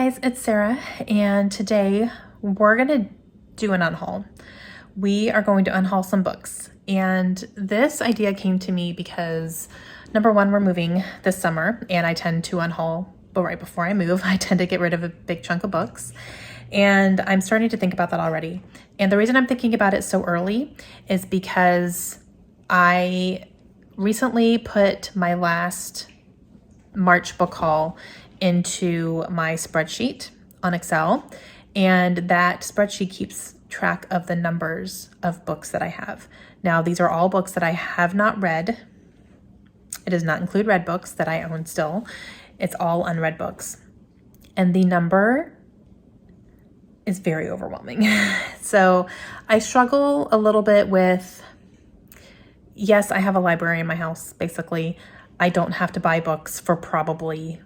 guys, it's Sarah, and today we're going to do an unhaul. We are going to unhaul some books, and this idea came to me because number one, we're moving this summer, and I tend to unhaul, but right before I move, I tend to get rid of a big chunk of books, and I'm starting to think about that already. And the reason I'm thinking about it so early is because I recently put my last March book haul into my spreadsheet on Excel, and that spreadsheet keeps track of the numbers of books that I have. Now, these are all books that I have not read. It does not include read books that I own still. It's all unread books. And the number is very overwhelming. So I struggle a little bit with, yes, I have a library in my house, basically. I don't have to buy books for probably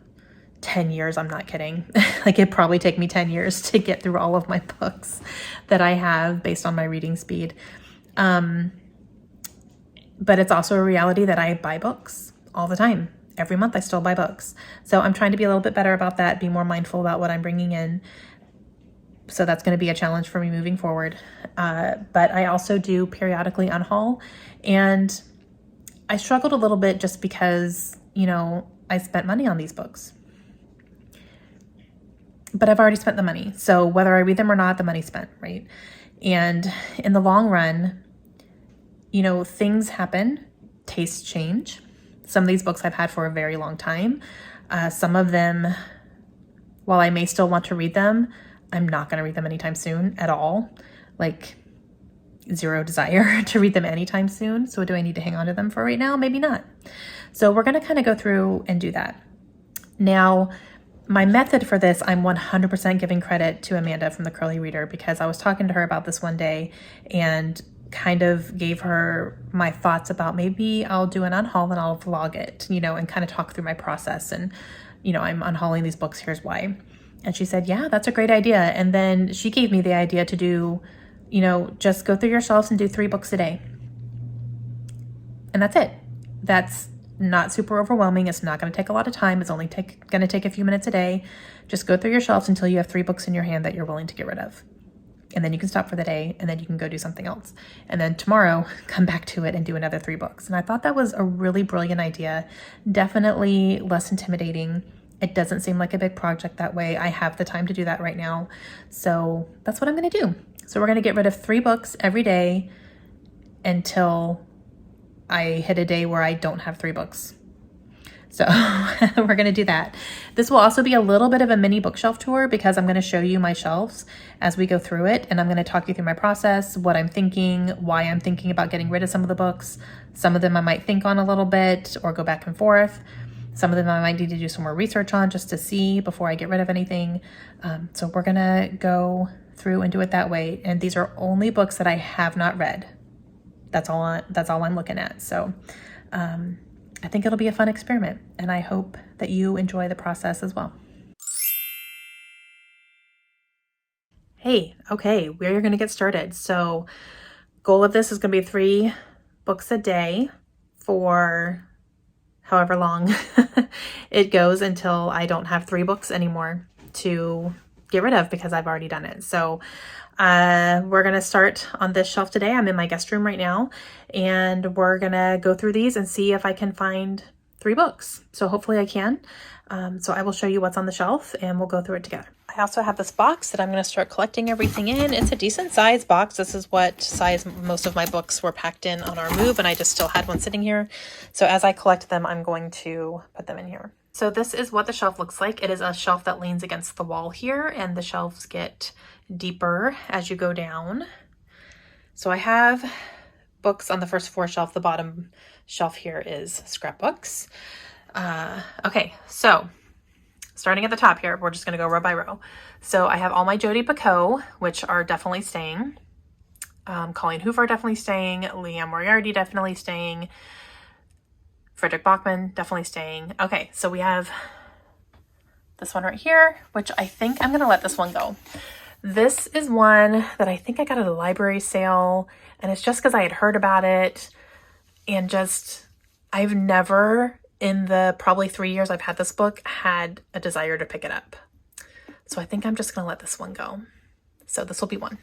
10 years. I'm not kidding. Like, it'd probably take me 10 years to get through all of my books that I have based on my reading speed. But it's also a reality that I buy books all the time. Every month I still buy books. So I'm trying to be a little bit better about that, be more mindful about what I'm bringing in. So that's going to be a challenge for me moving forward. But I also do periodically unhaul, and I struggled a little bit just because, I spent money on these books. But I've already spent the money. So whether I read them or not, the money's spent, right? And in the long run, things happen, tastes change. Some of these books I've had for a very long time. Some of them, while I may still want to read them, I'm not going to read them anytime soon at all. Like, zero desire to read them anytime soon. So do I need to hang on to them for right now? Maybe not. So we're going to kind of go through and do that. Now, my method for this, I'm 100% giving credit to Amanda from The Curly Reader, because I was talking to her about this one day and kind of gave her my thoughts about maybe I'll do an unhaul and I'll vlog it, and kind of talk through my process. And, I'm unhauling these books. Here's why. And she said, yeah, that's a great idea. And then she gave me the idea to do, just go through your shelves and do 3 books a day. And that's it. That's not super overwhelming. It's not going to take a lot of time. It's only going to take a few minutes a day. Just go through your shelves until you have 3 books in your hand that you're willing to get rid of. And then you can stop for the day, and then you can go do something else. And then tomorrow, come back to it and do another 3 books. And I thought that was a really brilliant idea. Definitely less intimidating. It doesn't seem like a big project that way. I have the time to do that right now. So that's what I'm going to do. So we're going to get rid of 3 books every day until I hit a day where I don't have 3 books. So we're going to do that. This will also be a little bit of a mini bookshelf tour, because I'm going to show you my shelves as we go through it. And I'm going to talk you through my process, what I'm thinking, why I'm thinking about getting rid of some of the books. Some of them I might think on a little bit or go back and forth. Some of them I might need to do some more research on just to see before I get rid of anything. So we're going to go through and do it that way. And these are only books that I have not read. That's all I'm looking at. So I think it'll be a fun experiment, and I hope that you enjoy the process as well. Hey, okay, we're going to get started. So goal of this is going to be 3 books a day for however long it goes until I don't have 3 books anymore to get rid of, because I've already done it. So we're going to start on this shelf today. I'm in my guest room right now, and we're going to go through these and see if I can find 3 books. So hopefully I can. So I will show you what's on the shelf, and we'll go through it together. I also have this box that I'm going to start collecting everything in. It's a decent size box. This is what size most of my books were packed in on our move, and I just still had one sitting here. So as I collect them, I'm going to put them in here. So this is what the shelf looks like. It is a shelf that leans against the wall here, and the shelves get deeper as you go down. So I have books on the first floor shelf. The bottom shelf here is scrapbooks. Okay, so starting at the top here, we're just going to go row by row. So I have all my Jodi Picoult, which are definitely staying. Colleen Hoover definitely staying. Liam Moriarty definitely staying. Frederick Bachman definitely staying. Okay, so we have this one right here, which I think I'm going to let this one go. This is one that I think I got at a library sale, and it's just because I had heard about it, and I've never, in the probably 3 years I've had this book, had a desire to pick it up. So I think I'm just going to let this one go. So this will be one.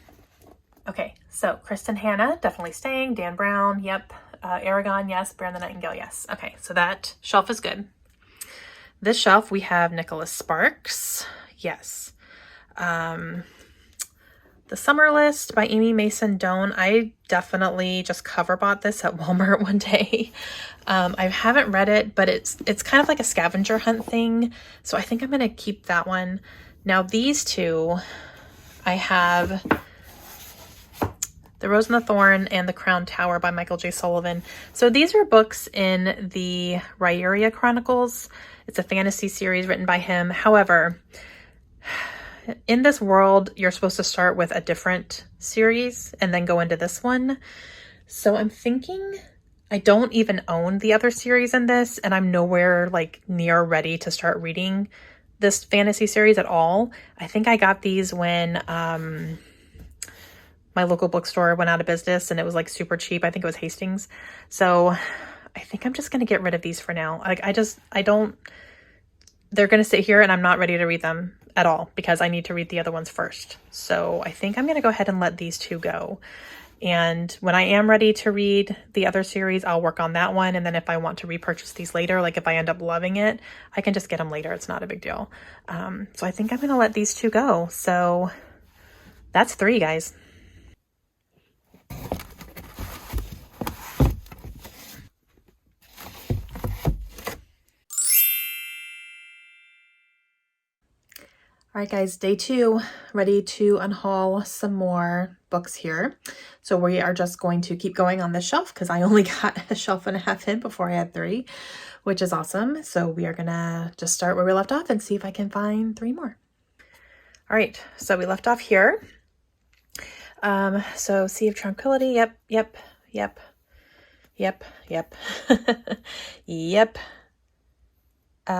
Okay, so Kristen Hanna, definitely staying. Dan Brown, yep. Aragon, yes. Bear and the Nightingale, yes. Okay, so that shelf is good. This shelf, we have Nicholas Sparks, yes. The Summer List by Amy Mason Doan. I definitely just cover bought this at Walmart one day. I haven't read it, but it's kind of like a scavenger hunt thing. So I think I'm going to keep that one. Now these two, I have The Rose and the Thorn and The Crown Tower by Michael J. Sullivan. So these are books in the Ryeria Chronicles. It's a fantasy series written by him. However, in this world, you're supposed to start with a different series and then go into this one. So I'm thinking I don't even own the other series in this, and I'm nowhere like near ready to start reading this fantasy series at all. I think I got these when my local bookstore went out of business and it was like super cheap. I think it was Hastings. So I think I'm just going to get rid of these for now. Like they're going to sit here and I'm not ready to read them at all because I need to read the other ones first. So I think I'm going to go ahead and let these two go. And when I am ready to read the other series, I'll work on that one. And then if I want to repurchase these later, like if I end up loving it, I can just get them later. It's not a big deal. So I think I'm going to let these two go. So that's 3, guys. All right, guys, day 2, ready to unhaul some more books here. So we are just going to keep going on this shelf because I only got a shelf and a half in before I had 3, which is awesome. So we are going to just start where we left off and see if I can find 3 more. All right, so we left off here. So Sea of Tranquility, yep. Yep.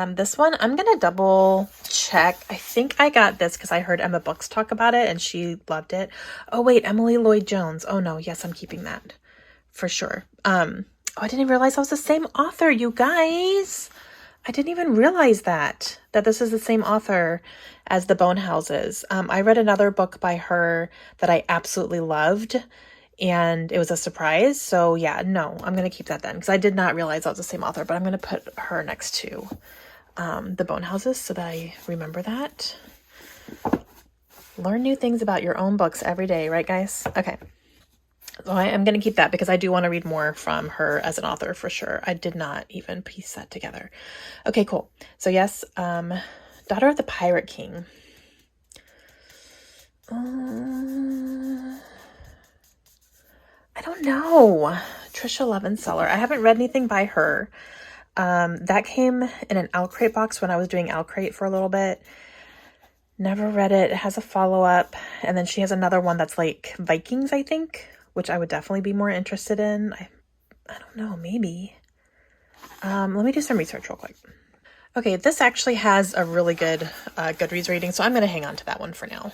This one, I'm going to double check. I think I got this because I heard Emma Books talk about it and she loved it. Oh, wait, Emily Lloyd-Jones. Oh, no. Yes, I'm keeping that for sure. Oh, I didn't even realize I was the same author, you guys. I didn't even realize that this is the same author as The Bone Houses. I read another book by her that I absolutely loved, and it was a surprise. So yeah, no, I'm going to keep that then because I did not realize I was the same author, but I'm going to put her next to The Bone Houses so that I remember that. Learn new things about your own books every day, right, guys? Okay. So I am going to keep that because I do want to read more from her as an author for sure. I did not even piece that together. Okay, cool. So yes, Daughter of the Pirate King. I don't know. Trisha Levenseller. I haven't read anything by her. That came in an Alcrate box when I was doing Alcrate for a little bit. Never read it. It has a follow-up. And then she has another one that's like Vikings, I think, which I would definitely be more interested in. I don't know, maybe. Let me do some research real quick. Okay, this actually has a really good Goodreads rating, so I'm going to hang on to that one for now.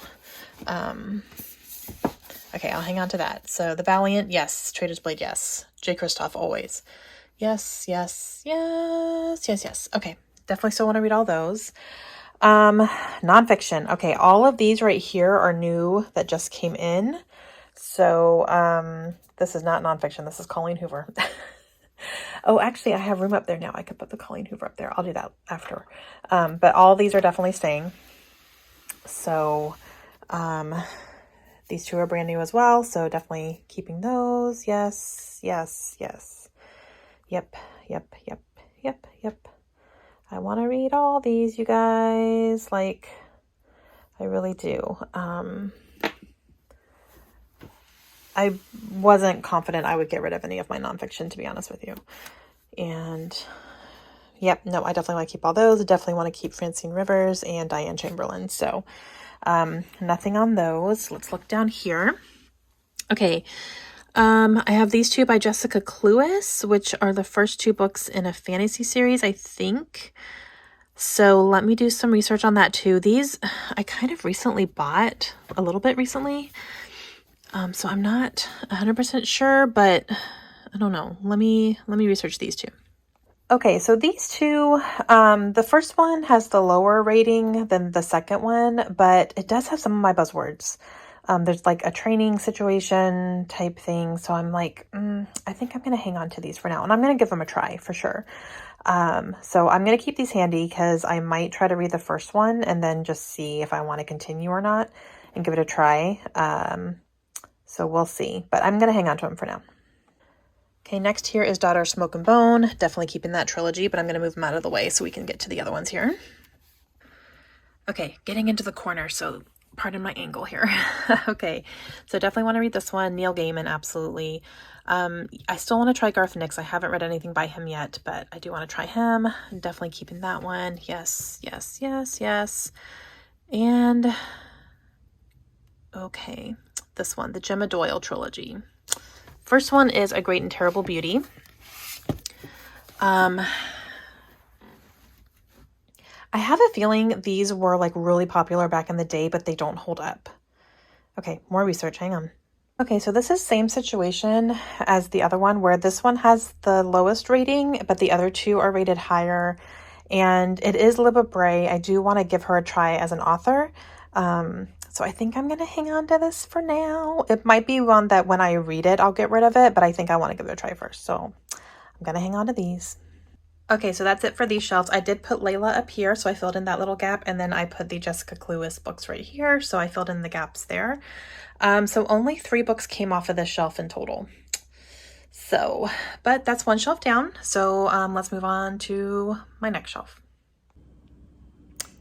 Okay, I'll hang on to that. So The Valiant, yes. Trader's Blade, yes. J. Kristoff, always. Yes. Okay, definitely still want to read all those. Nonfiction. Okay, all of these right here are new that just came in. So this is not nonfiction. This is Colleen Hoover. Oh, actually, I have room up there now. I could put the Colleen Hoover up there. I'll do that after. But all these are definitely staying. So these 2 are brand new as well. So definitely keeping those. Yes. Yep. I want to read all these, you guys. Like, I really do. I wasn't confident I would get rid of any of my nonfiction, to be honest with you. And yep, no, I definitely want to keep all those. I definitely want to keep Francine Rivers and Diane Chamberlain. So nothing on those. Let's look down here. Okay. I have these 2 by Jessica Cluess, which are the first 2 books in a fantasy series, I think. So let me do some research on that too. These I kind of recently bought, a little bit recently. So I'm not 100% sure, but I don't know. Let me research these 2. Okay, so these two, the first one has the lower rating than the second one, but it does have some of my buzzwords. There's like a training situation type thing. So I'm like, I think I'm going to hang on to these for now, and I'm going to give them a try for sure. So I'm going to keep these handy because I might try to read the first one and then just see if I want to continue or not and give it a try. So we'll see, but I'm going to hang on to them for now. Okay, next here is Daughter Smoke and Bone. Definitely keeping that trilogy, but I'm going to move them out of the way so we can get to the other ones here. Okay, getting into the corner, so pardon my angle here. Okay, so definitely want to read this one. Neil Gaiman, absolutely. I still want to try Garth Nix. I haven't read anything by him yet, but I do want to try him. I'm definitely keeping that one. Yes, yes, yes, yes. And, okay, this one, the Gemma Doyle trilogy. First one is A Great and Terrible Beauty. I have a feeling these were like really popular back in the day, but they don't hold up. Okay, more research, hang on. Okay, so this is same situation as the other one where this one has the lowest rating, but the other two are rated higher. And it is Libba Bray. I do want to give her a try as an author. So I think I'm going to hang on to this for now. It might be one that when I read it, I'll get rid of it, but I think I want to give it a try first. So I'm going to hang on to these. Okay, so that's it for these shelves. I did put Layla up here, so I filled in that little gap, and then I put the Jessica Cluess books right here, so I filled in the gaps there. So only 3 books came off of this shelf in total. So, but that's one shelf down, so let's move on to my next shelf.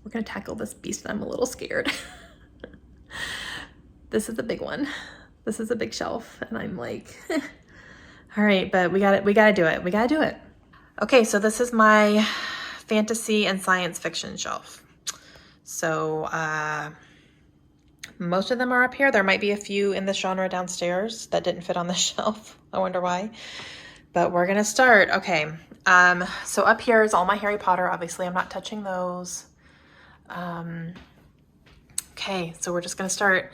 We're going to tackle this beast, and I'm a little scared. This is a big one. This is a big shelf, and I'm like, all right, but we got to do it. We got to do it. Okay, so this is my fantasy and science fiction shelf. So most of them are up here. There might be a few in this genre downstairs that didn't fit on the shelf. I wonder why. But we're gonna start. Okay, so up here is all my Harry Potter. Obviously, I'm not touching those. Okay, so we're just gonna start.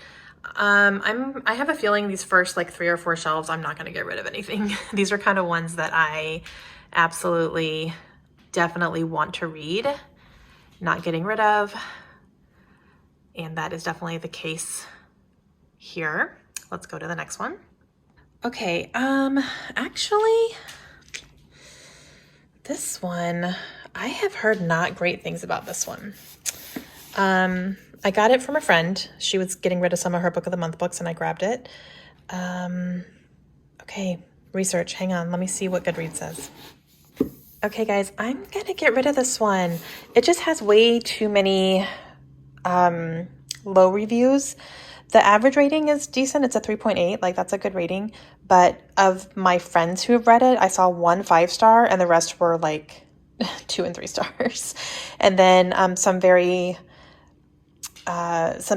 I have a feeling these first like 3 or 4 shelves, I'm not gonna get rid of anything. These are kind of ones that I absolutely, definitely want to read, not getting rid of. And that is definitely the case here. Let's go to the next one. Okay, actually, this one, I have heard not great things about this one. I got it from a friend. She was getting rid of some of her Book of the Month books and I grabbed it. Okay, research, hang on, let me see what Goodreads says. Okay guys, I'm gonna get rid of this one. It just has way too many low reviews. The average rating is decent. It's a 3.8, like that's a good rating. But of my friends who have read it, I saw 1 5-star and the rest were like 2 and 3 stars. And then some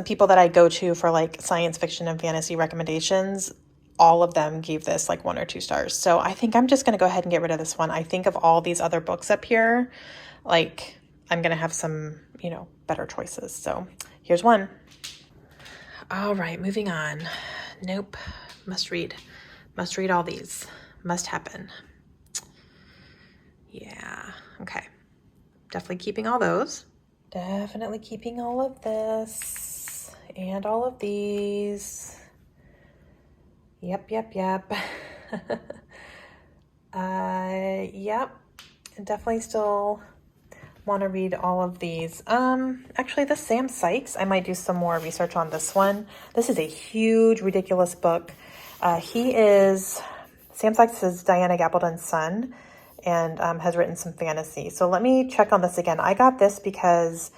people that I go to for like science fiction and fantasy recommendations, all of them gave this like 1 or 2 stars. So I think I'm just going to go ahead and get rid of this one. I think of all these other books up here, like I'm going to have some, better choices. So here's one. All right, moving on. Nope. Must read all these. Must happen. Yeah. Okay. Definitely keeping all those. Definitely keeping all of this and all of these. Yep. Yep. And definitely still want to read all of these. Actually, the Sam Sykes, I might do some more research on this one. This is a huge, ridiculous book. Sam Sykes is Diana Gabaldon's son and has written some fantasy. So let me check on this again. I got this because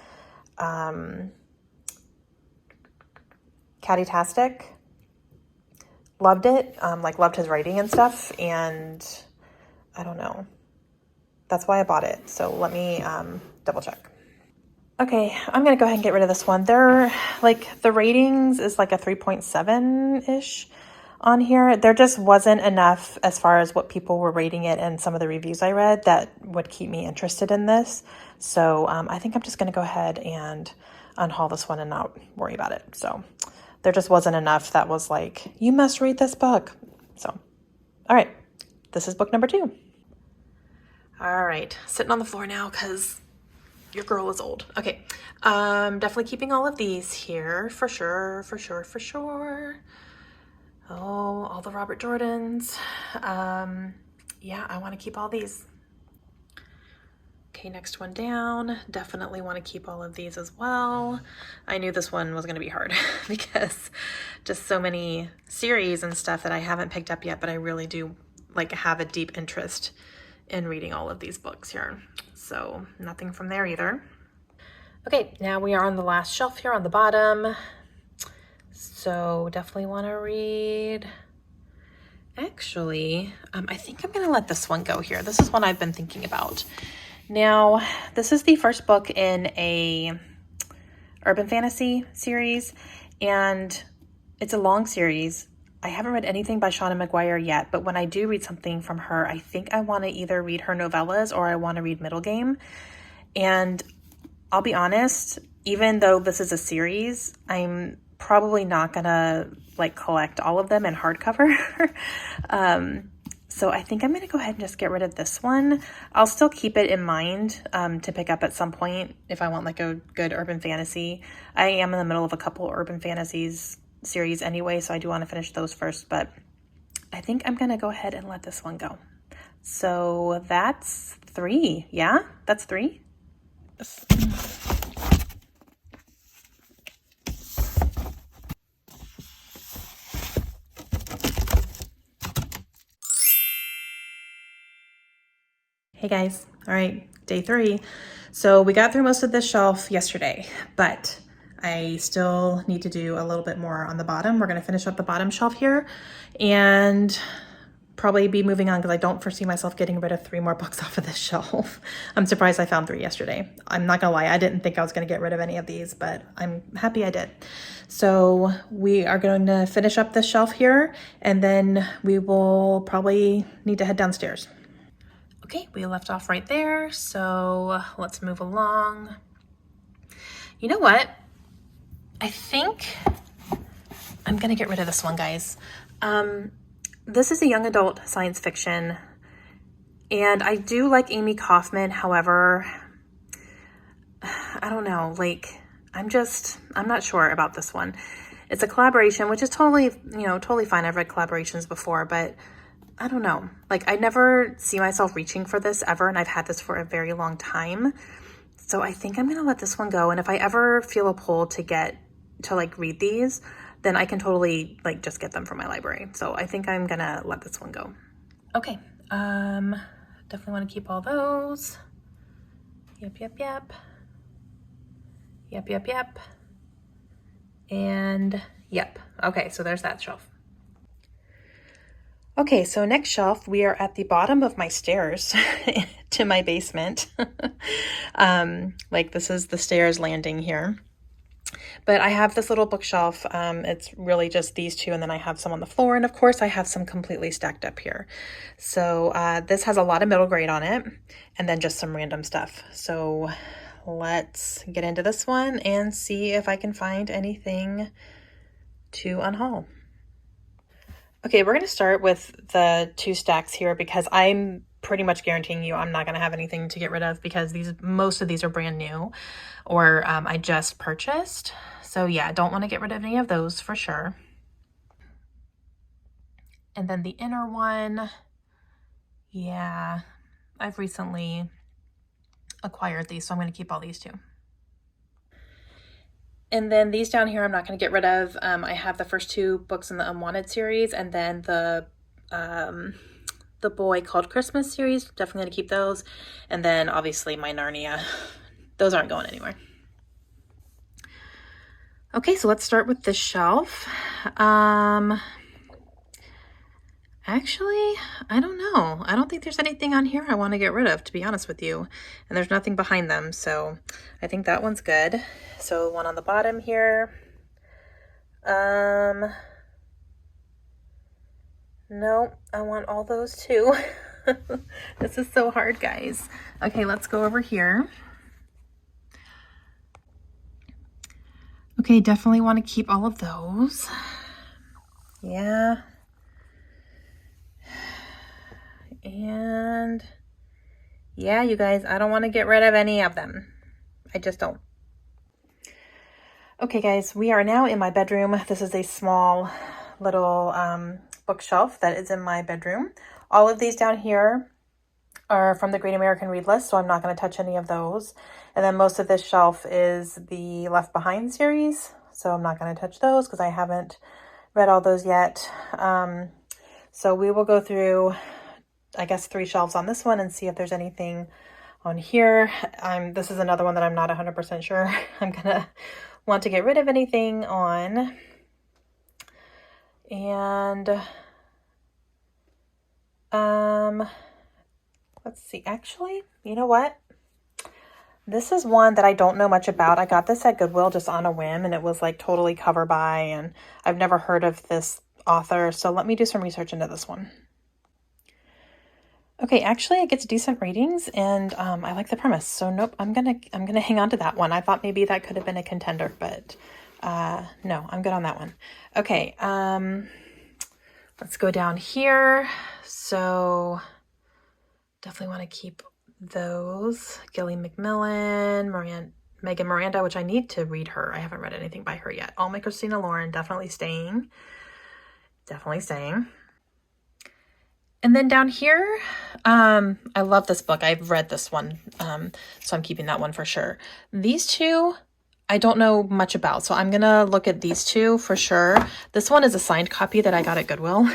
Catty-tastic loved it, loved his writing and stuff, and I don't know. That's why I bought it. So let me double check. Okay, I'm going to go ahead and get rid of this one. They're the ratings is like a 3.7-ish on here. There just wasn't enough as far as what people were rating it and some of the reviews I read that would keep me interested in this. So I think I'm just going to go ahead and unhaul this one and not worry about it. So there just wasn't enough that was like, you must read this book. So, all right, this is book number 2. All right, sitting on the floor now because your girl is old. Okay, definitely keeping all of these here for sure, for sure, for sure. Oh, all the Robert Jordans. Yeah, I want to keep all these. Okay, next one down. Definitely want to keep all of these as well. I knew this one was going to be hard because just so many series and stuff that I haven't picked up yet, but I really do like have a deep interest in reading all of these books here. So nothing from there either. Okay, now we are on the last shelf here on the bottom. So definitely want to read. Actually, I think I'm going to let this one go here. This is one I've been thinking about. Now, this is the first book in a urban fantasy series, and it's a long series. I haven't read anything by Shauna McGuire yet, but when I do read something from her, I think I want to either read her novellas or I want to read Middle Game. And I'll be honest, even though this is a series, I'm probably not gonna like collect all of them in hardcover. So I think I'm gonna go ahead and just get rid of this one. I'll still keep it in mind to pick up at some point if I want like a good urban fantasy. I am in the middle of a couple urban fantasies series anyway, so I do want to finish those first, but I think I'm gonna go ahead and let this one go. So that's 3. Yeah, that's 3. Hey guys, all right, day 3. So we got through most of this shelf yesterday, but I still need to do a little bit more on the bottom. We're gonna finish up the bottom shelf here and probably be moving on because I don't foresee myself getting rid of 3 more books off of this shelf. I'm surprised I found 3 yesterday. I'm not gonna lie, I didn't think I was gonna get rid of any of these, but I'm happy I did. So we are going to finish up this shelf here and then we will probably need to head downstairs. Okay, we left off right there, so let's move along. You know what? I think I'm gonna get rid of this one, guys. This is a young adult science fiction, and I do like Amy Kaufman. However, I don't know, like, I'm not sure about this one. It's a collaboration, which is totally fine. I've read collaborations before, but I don't know. Like, I never see myself reaching for this ever, and I've had this for a very long time. So I think I'm gonna let this one go. And if I ever feel a pull to like read these, then I can totally like just get them from my library. So I think I'm gonna let this one go. Okay, definitely want to keep all those. Yep. And yep. Okay, so there's that shelf. Okay, so next shelf, we are at the bottom of my stairs to my basement. Like this is the stairs landing here. But I have this little bookshelf. It's really just these 2, and then I have some on the floor. And of course, I have some completely stacked up here. So this has a lot of middle grade on it, and then just some random stuff. So let's get into this one and see if I can find anything to unhaul. Okay, we're going to start with the 2 stacks here because I'm pretty much guaranteeing you I'm not going to have anything to get rid of because most of these are brand new or I just purchased. So yeah, don't want to get rid of any of those for sure. And then the inner one, yeah, I've recently acquired these, so I'm going to keep all these too. And then these down here, I'm not going to get rid of. I have the first 2 books in the Unwanted series, and then the Boy Called Christmas series. Definitely going to keep those. And then obviously my Narnia. Those aren't going anywhere. Okay, so let's start with this shelf. Actually, I don't know. I don't think there's anything on here I want to get rid of, to be honest with you. And there's nothing behind them, so I think that one's good. So one on the bottom here. No, I want all those too. This is so hard, guys. Okay, let's go over here. Okay, definitely want to keep all of those. Yeah. And Yeah, you guys, I don't want to get rid of any of them. I just don't. Okay, guys, we are now in my bedroom. This is a small little bookshelf that is in my bedroom. All of these down here are from the Great American Read List, so I'm not going to touch any of those. And then most of this shelf is the Left Behind series, so I'm not going to touch those because I haven't read all those yet. So we will go through, I guess, 3 shelves on this one and see if there's anything on here. This is another one that I'm not 100% sure I'm going to want to get rid of anything on. And let's see, actually, you know what? This is one that I don't know much about. I got this at Goodwill just on a whim, and it was like totally cover by, and I've never heard of this author, so let me do some research into this one. Okay, actually it gets decent ratings, and I like the premise, so nope, I'm gonna hang on to that one. I thought maybe that could have been a contender, but no, I'm good on that one. Okay, let's go down here. So definitely want to keep those. Gilly McMillan, Megan Miranda, which I need to read her. I haven't read anything by her yet. All my Christina Lauren, definitely staying. Definitely staying. And then down here, I love this book. I've read this one, so I'm keeping that one for sure. These two, I don't know much about, so I'm going to look at these two for sure. This one is a signed copy that I got at Goodwill,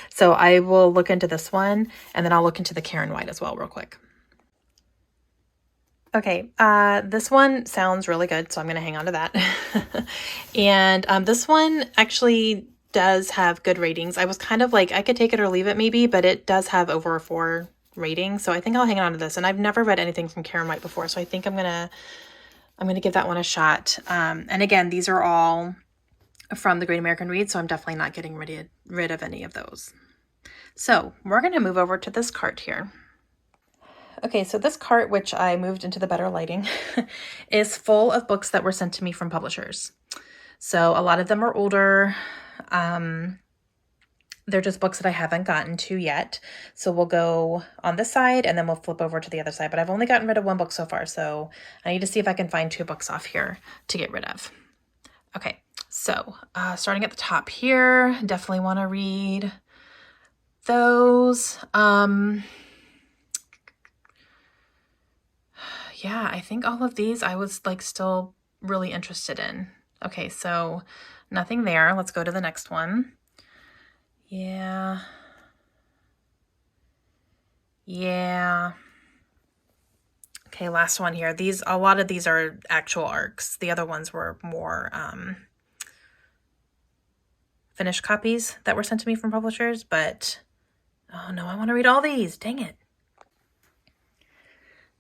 so I will look into this one, and then I'll look into the Karen White as well real quick. Okay, this one sounds really good, so I'm going to hang on to that. And this one actually does have good ratings. I was kind of like, I could take it or leave it maybe, but it does have over a 4 rating, so I think I'll hang on to this. And I've never read anything from Karen White before, so I think I'm gonna give that one a shot. And again, these are all from the Great American Read, so I'm definitely not getting rid of any of those. So we're gonna move over to this cart here. Okay, so this cart, which I moved into the better lighting, is full of books that were sent to me from publishers. So a lot of them are older. They're just books that I haven't gotten to yet. So we'll go on this side and then we'll flip over to the other side. But I've only gotten rid of 1 book so far, so I need to see if I can find 2 books off here to get rid of. Okay, so starting at the top here, definitely want to read those. Yeah, I think all of these I was like still really interested in. Okay, so nothing there. Let's go to the next one. Yeah. Okay, last one here. A lot of these are actual arcs. The other ones were more finished copies that were sent to me from publishers, but oh no, I want to read all these. Dang it.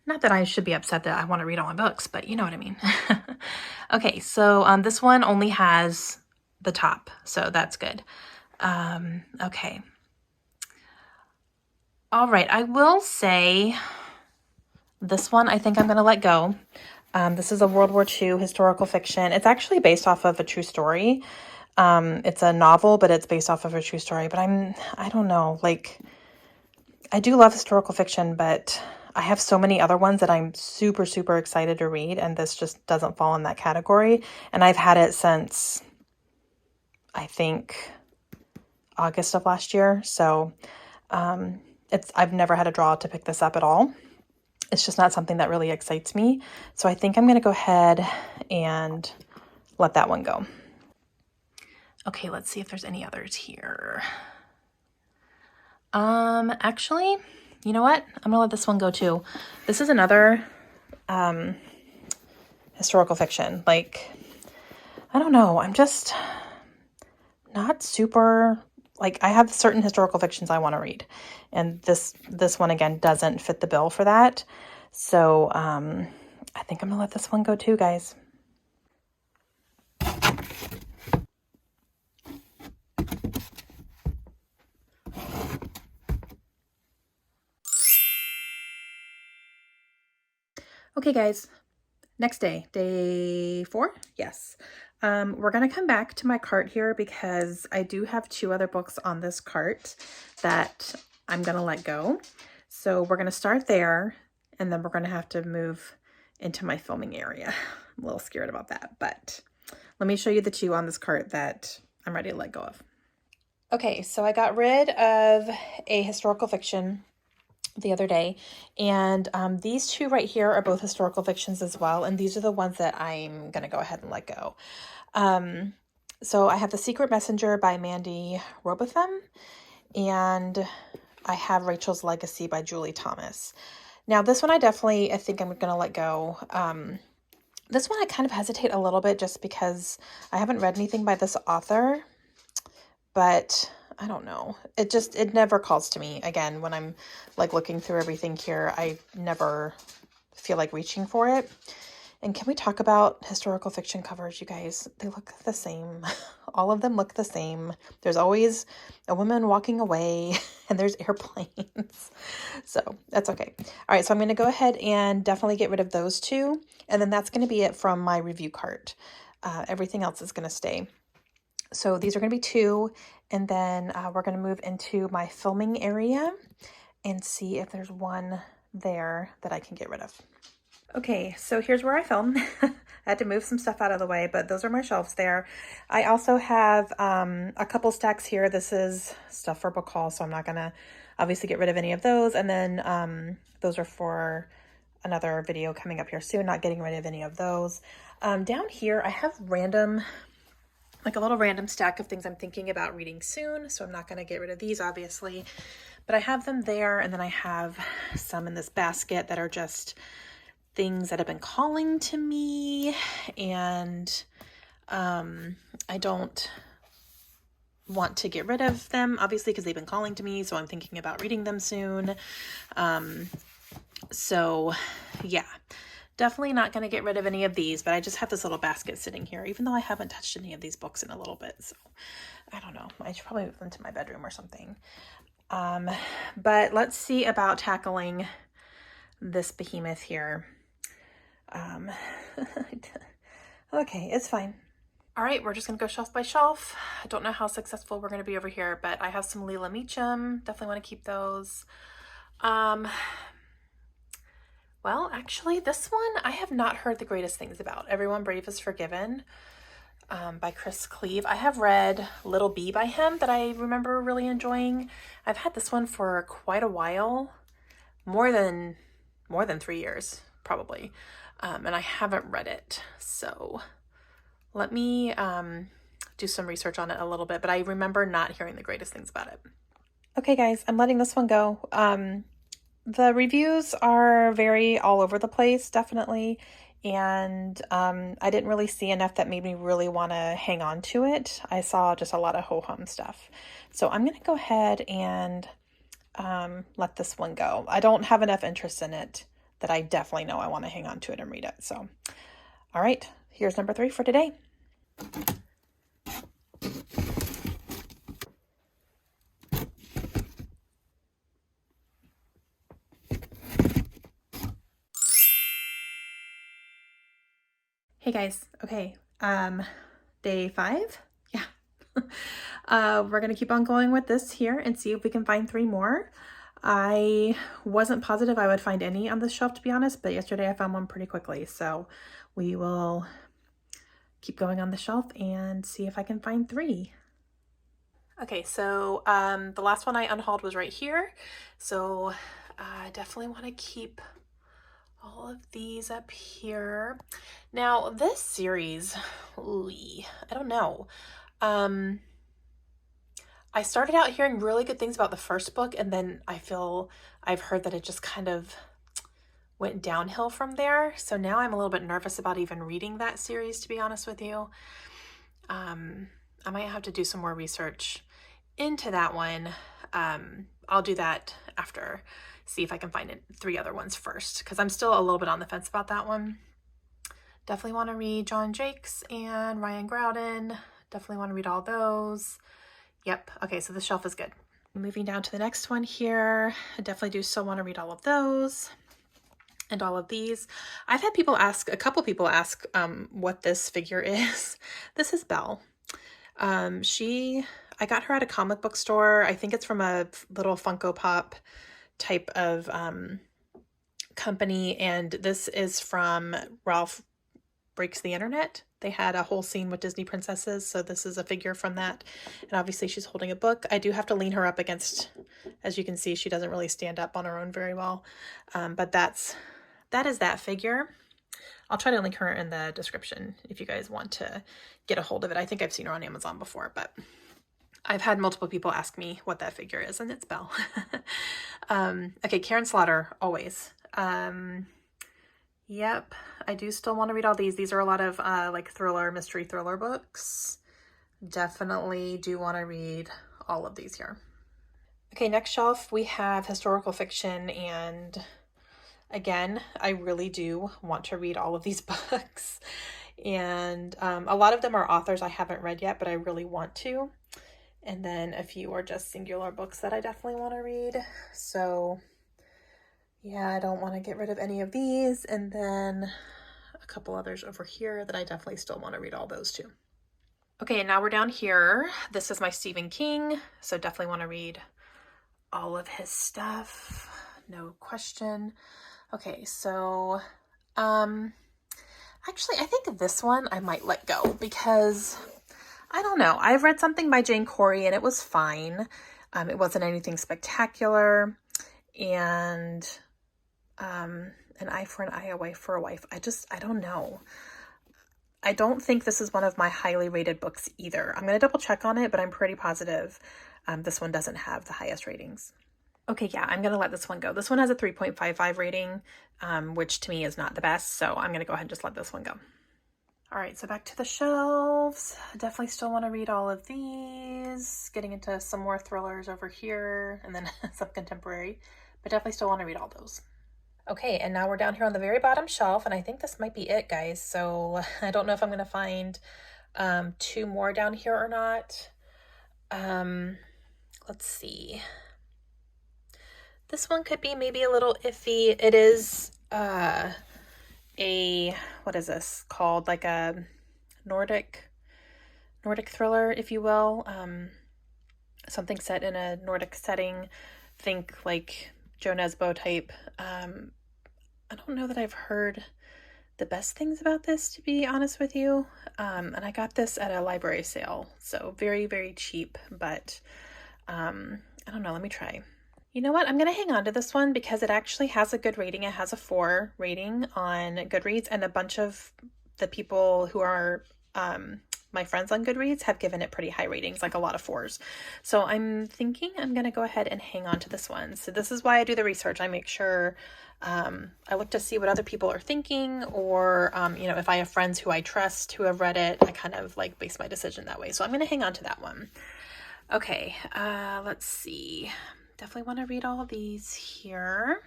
Not that I should be upset that I want to read all my books, but you know what I mean. Okay, so this one only has the top, so that's good. Okay. All right, I will say this one I think I'm going to let go. This is a World War II historical fiction. It's actually based off of a true story. It's a novel, but it's based off of a true story. But I don't know, like, I do love historical fiction, but I have so many other ones that I'm super, super excited to read, and this just doesn't fall in that category. And I've had it since, I think, August of last year. So I've never had a draw to pick this up at all. It's just not something that really excites me. So I think I'm going to go ahead and let that one go. Okay, let's see if there's any others here. Actually, you know what? I'm gonna let this one go too. This is another historical fiction. Like, I don't know. I'm just not super, like, I have certain historical fictions I want to read, and this one again doesn't fit the bill for that. So I think I'm gonna let this one go too, guys. Okay, guys, next day 4, yes. We're gonna come back to my cart here because I do have 2 other books on this cart that I'm gonna let go. So we're going to start there, and then we're going to have to move into my filming area. I'm a little scared about that, but let me show you the two on this cart that I'm ready to let go of. Okay, so I got rid of a historical fiction the other day, and these two right here are both historical fictions as well, and these are the ones that I'm going to go ahead and let go. So I have The Secret Messenger by Mandy Robotham, and I have Rachel's Legacy by Julie Thomas. Now, this one I think I'm going to let go. This one I kind of hesitate a little bit just because I haven't read anything by this author, but I don't know. It never calls to me. Again, when I'm like looking through everything here, I never feel like reaching for it. And can we talk about historical fiction covers, you guys? They look the same. All of them look the same. There's always a woman walking away and there's airplanes. So that's okay. All right, so I'm going to go ahead and definitely get rid of those two. And then that's going to be it from my review cart. Everything else is going to stay. So these are going to be two. And then we're going to move into my filming area and see if there's one there that I can get rid of. Okay, so here's where I film. I had to move some stuff out of the way, but those are my shelves there. I also have a couple stacks here. This is stuff for book haul, so I'm not going to obviously get rid of any of those. And then those are for another video coming up here soon, not getting rid of any of those. Down here, I have like a little random stack of things I'm thinking about reading soon, so I'm not going to get rid of these, obviously. But I have them there, and then I have some in this basket that are just things that have been calling to me, and I don't want to get rid of them, obviously, because they've been calling to me, so I'm thinking about reading them soon. So yeah, definitely not going to get rid of any of these, but I just have this little basket sitting here, even though I haven't touched any of these books in a little bit, so I don't know. I should probably move them to my bedroom or something. But let's see about tackling this behemoth here. Okay, it's fine. All right, we're just gonna go shelf by shelf. I don't know how successful we're gonna be over here, but I have some Leela Meacham. Definitely want to keep those. Well, actually, this one I have not heard the greatest things about. Everyone Brave is Forgiven by Chris Cleave. I have read Little Bee by him that I remember really enjoying. I've had this one for quite a while, more than 3 years, probably. And I haven't read it. So let me do some research on it a little bit, but I remember not hearing the greatest things about it. Okay, guys, I'm letting this one go. The reviews are very all over the place, definitely. And I didn't really see enough that made me really want to hang on to it. I saw just a lot of ho-hum stuff. So I'm going to go ahead and let this one go. I don't have enough interest in it that I definitely know I want to hang on to it and read it. So, all right, here's number 3 for today. Hey guys, okay, day 5, yeah. We're gonna keep on going with this here and see if we can find 3 more. I wasn't positive I would find any on this shelf, to be honest, but yesterday I found one pretty quickly, so we will keep going on the shelf and see if I can find 3. Okay, so the last one I unhauled was right here, so I definitely want to keep all of these up here. Now, this series, I don't know. I started out hearing really good things about the first book, and then I've heard that it just kind of went downhill from there. So now I'm a little bit nervous about even reading that series, to be honest with you. I might have to do some more research into that one. I'll do that after, see if I can find 3 other ones first, because I'm still a little bit on the fence about that one. Definitely want to read John Jakes and Ryan Groudon. Definitely want to read all those. Yep. Okay, so the shelf is good. Moving down to the next one here. I definitely do still want to read all of those and all of these. I've had a couple people ask what this figure is. This is Belle. I got her at a comic book store. I think it's from a little Funko Pop type of company, and this is from Ralph Breaks the Internet. They had a whole scene with Disney princesses, so this is a figure from that. And obviously she's holding a book. I do have to lean her up against, as you can see, she doesn't really stand up on her own very well. But that is that figure. I'll try to link her in the description if you guys want to get a hold of it. I think I've seen her on Amazon before, but I've had multiple people ask me what that figure is, and it's Belle. Okay, Karen Slaughter, always. Yep, I do still want to read all these. These are a lot of like mystery thriller books. Definitely do want to read all of these here. Okay, next shelf we have historical fiction, and again, I really do want to read all of these books. And a lot of them are authors I haven't read yet, but I really want to. And then a few are just singular books that I definitely want to read. So yeah, I don't want to get rid of any of these. And then a couple others over here that I definitely still want to read all those too. Okay, and now we're down here. This is my Stephen King, so definitely want to read all of his stuff. No question. Okay, so actually I think this one I might let go because I don't know. I've read something by Jane Corey and it was fine. It wasn't anything spectacular. And an eye for an eye, a wife for a wife. I don't know. I don't think this is one of my highly rated books either. I'm going to double check on it, but I'm pretty positive this one doesn't have the highest ratings. Okay, yeah, I'm going to let this one go. This one has a 3.55 rating, which to me is not the best. So I'm going to go ahead and just let this one go. All right, so back to the shelves. Definitely still want to read all of these. Getting into some more thrillers over here and then some contemporary, but definitely still want to read all those. Okay, and now we're down here on the very bottom shelf, and I think this might be it, guys. So I don't know if I'm going to find two more down here or not. Let's see. This one could be maybe a little iffy. It is what is this called? Like a Nordic thriller, if you will. Something set in a Nordic setting. Think like Joe Nesbo type. I don't know that I've heard the best things about this, to be honest with you. And I got this at a library sale, so very, very cheap, but I don't know. Let me try. You know what? I'm going to hang on to this one because it actually has a good rating. It has a 4 rating on Goodreads, and a bunch of the people who are my friends on Goodreads have given it pretty high ratings, like a lot of 4s. So I'm thinking I'm going to go ahead and hang on to this one. So this is why I do the research. I make sure I look to see what other people are thinking, or, if I have friends who I trust who have read it, I kind of like base my decision that way. So I'm going to hang on to that one. Okay, let's see. Definitely want to read all of these here.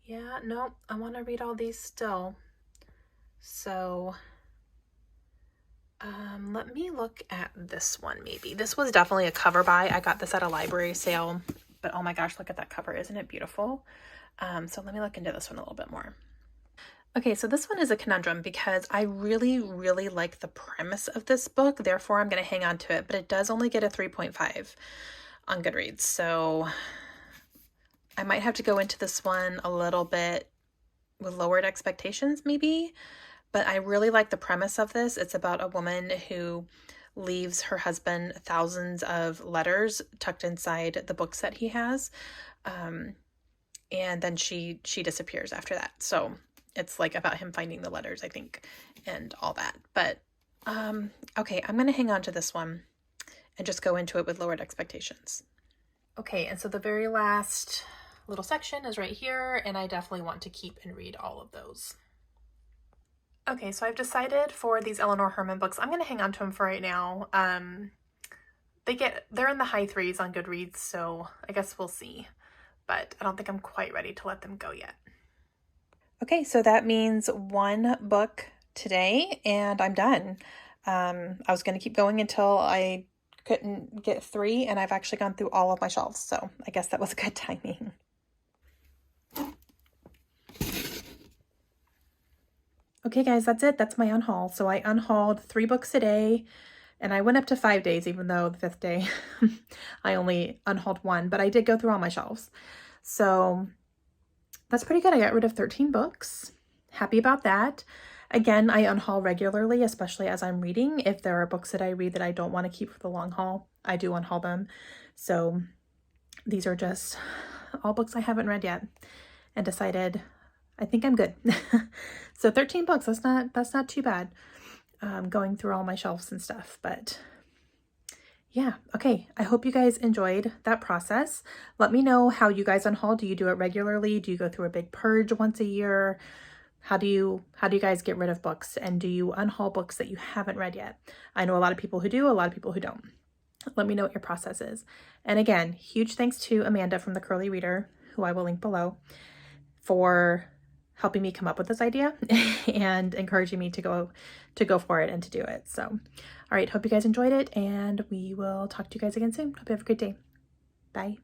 Yeah, no, I want to read all these still. So, let me look at this one maybe. This was definitely a cover buy. I got this at a library sale, but oh my gosh, look at that cover. Isn't it beautiful? So let me look into this one a little bit more. Okay, so this one is a conundrum because I really, really like the premise of this book. Therefore, I'm going to hang on to it, but it does only get a 3.5 on Goodreads. So I might have to go into this one a little bit with lowered expectations maybe, but I really like the premise of this. It's about a woman who leaves her husband thousands of letters tucked inside the books that he has. And then she disappears after that. So it's like about him finding the letters, I think, and all that. But okay, I'm going to hang on to this one and just go into it with lowered expectations. Okay, and so the very last little section is right here, and I definitely want to keep and read all of those. Okay, so I've decided for these Eleanor Herman books, I'm going to hang on to them for right now. They're in the high 3s on Goodreads, so I guess we'll see. But I don't think I'm quite ready to let them go yet. Okay, so that means 1 book today, and I'm done. I was going to keep going until I couldn't get 3, and I've actually gone through all of my shelves, so I guess that was good timing. Okay, guys, that's it. That's my unhaul. So I unhauled 3 books today, And I went up to 5 days, even though the 5th day I only unhauled one, but I did go through all my shelves. So that's pretty good. I got rid of 13 books. Happy about that. Again, I unhaul regularly, especially as I'm reading. If there are books that I read that I don't want to keep for the long haul, I do unhaul them. So these are just all books I haven't read yet and decided I think I'm good. So 13 books, that's not too bad. Going through all my shelves and stuff, but yeah, okay. I hope you guys enjoyed that process. Let me know how you guys unhaul. Do you do it regularly? Do you go through a big purge once a year? How do you guys get rid of books? And do you unhaul books that you haven't read yet? I know a lot of people who do, a lot of people who don't. Let me know what your process is. And again, huge thanks to Amanda from The Curly Reader, who I will link below, for helping me come up with this idea and encouraging me to go for it and to do it. So, all right, hope you guys enjoyed it, and we will talk to you guys again soon. Hope you have a good day. Bye.